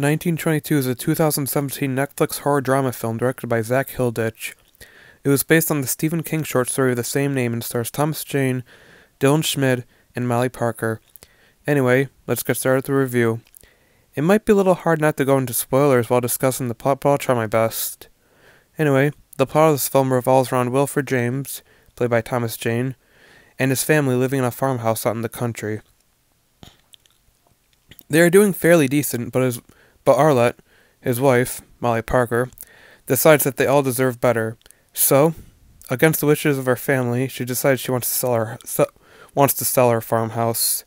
1922 is a 2017 Netflix horror drama film directed by Zach Hilditch. It was based on the Stephen King short story of the same name and stars Thomas Jane, Dylan Schmid, and Molly Parker. Anyway, let's get started with the review. It might be a little hard not to go into spoilers while discussing the plot, but I'll try my best. Anyway, the plot of this film revolves around Wilfred James, played by Thomas Jane, and his family living in a farmhouse out in the country. They are doing fairly decent, but Arlette, his wife, Molly Parker, decides that they all deserve better. So, against the wishes of her family, she decides she wants to sell her farmhouse.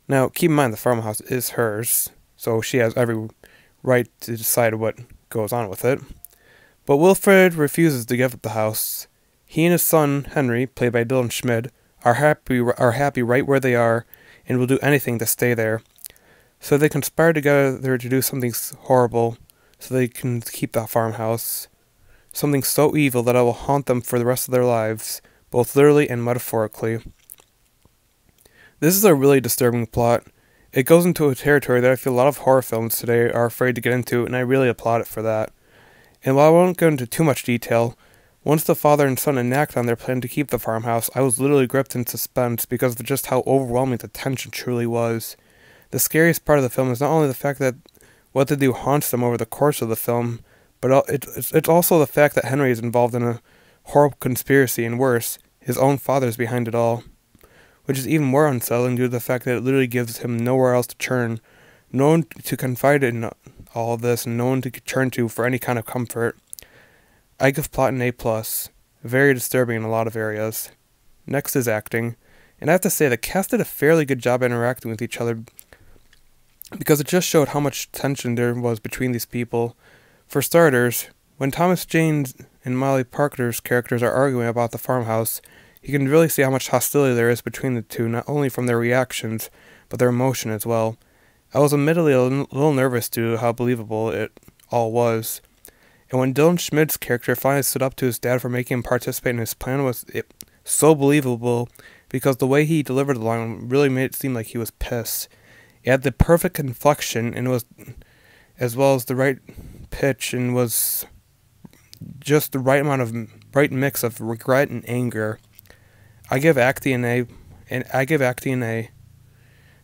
Now, keep in mind the farmhouse is hers, so she has every right to decide what goes on with it. But Wilfred refuses to give up the house. He and his son, Henry, played by Dylan Schmid, are happy right where they are, and will do anything to stay there. So they conspire together to do something horrible, so they can keep that farmhouse. Something so evil that it will haunt them for the rest of their lives, both literally and metaphorically. This is a really disturbing plot. It goes into a territory that I feel a lot of horror films today are afraid to get into, and I really applaud it for that. And while I won't go into too much detail, once the father and son enact on their plan to keep the farmhouse, I was literally gripped in suspense because of just how overwhelming the tension truly was. The scariest part of the film is not only the fact that what they do haunts them over the course of the film, but it's also the fact that Henry is involved in a horrible conspiracy, and worse, his own father's behind it all. Which is even more unsettling due to the fact that it literally gives him nowhere else to turn, no one to confide in all of this, and no one to turn to for any kind of comfort. I give plot an A+. Very disturbing in a lot of areas. Next is acting, and I have to say the cast did a fairly good job interacting with each other, because it just showed how much tension there was between these people. For starters, when Thomas Jane and Molly Parker's characters are arguing about the farmhouse, you can really see how much hostility there is between the two, not only from their reactions, but their emotion as well. I was admittedly a little nervous due to how believable it all was. And when Dylan Schmid's character finally stood up to his dad for making him participate in his plan, was so believable, because the way he delivered the line really made it seem like he was pissed. It had the perfect inflection, and was, as well as the right pitch, and was just the right mix of regret and anger. I give acting an A.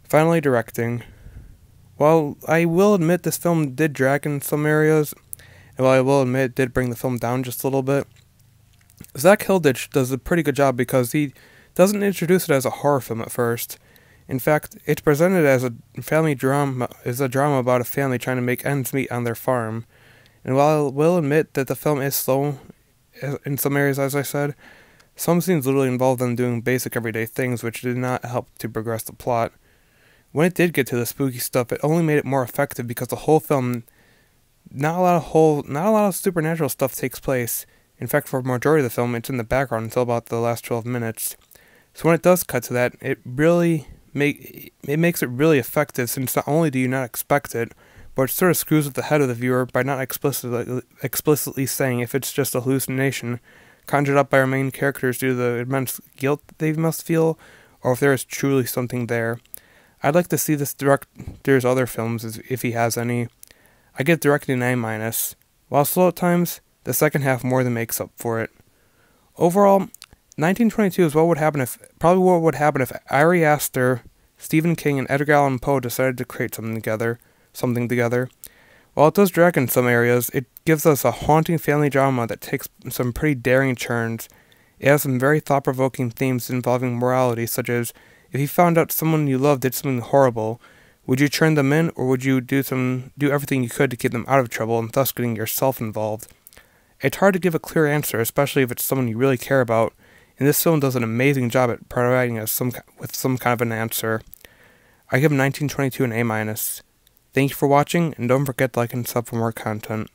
Finally, directing. While I will admit this film did drag in some areas, and while I will admit it did bring the film down just a little bit, Zach Hilditch does a pretty good job because he doesn't introduce it as a horror film at first. In fact, it's presented as a family drama, about a family trying to make ends meet on their farm. And while I will admit that the film is slow in some areas, as I said, some scenes literally involve them doing basic everyday things, which did not help to progress the plot. When it did get to the spooky stuff, it only made it more effective because the whole film, not a lot of supernatural stuff takes place. In fact, for a majority of the film, it's in the background until about the last 12 minutes. So when it does cut to that, it makes it really effective, since not only do you not expect it, but it sort of screws with the head of the viewer by not explicitly saying if it's just a hallucination conjured up by our main characters due to the immense guilt they must feel, or if there is truly something there. I'd like to see this director's other films if he has any. I give directing an A-. While slow at times, the second half more than makes up for it. Overall, 1922 is probably what would happen if Ari Aster, Stephen King, and Edgar Allan Poe decided to create something together. While it does drag in some areas, it gives us a haunting family drama that takes some pretty daring turns. It has some very thought-provoking themes involving morality, such as, if you found out someone you loved did something horrible, would you turn them in, or would you do everything you could to keep them out of trouble, and thus getting yourself involved? It's hard to give a clear answer, especially if it's someone you really care about, and this film does an amazing job at providing us with some kind of an answer. I give 1922 an A-. Thank you for watching, and don't forget to like and sub for more content.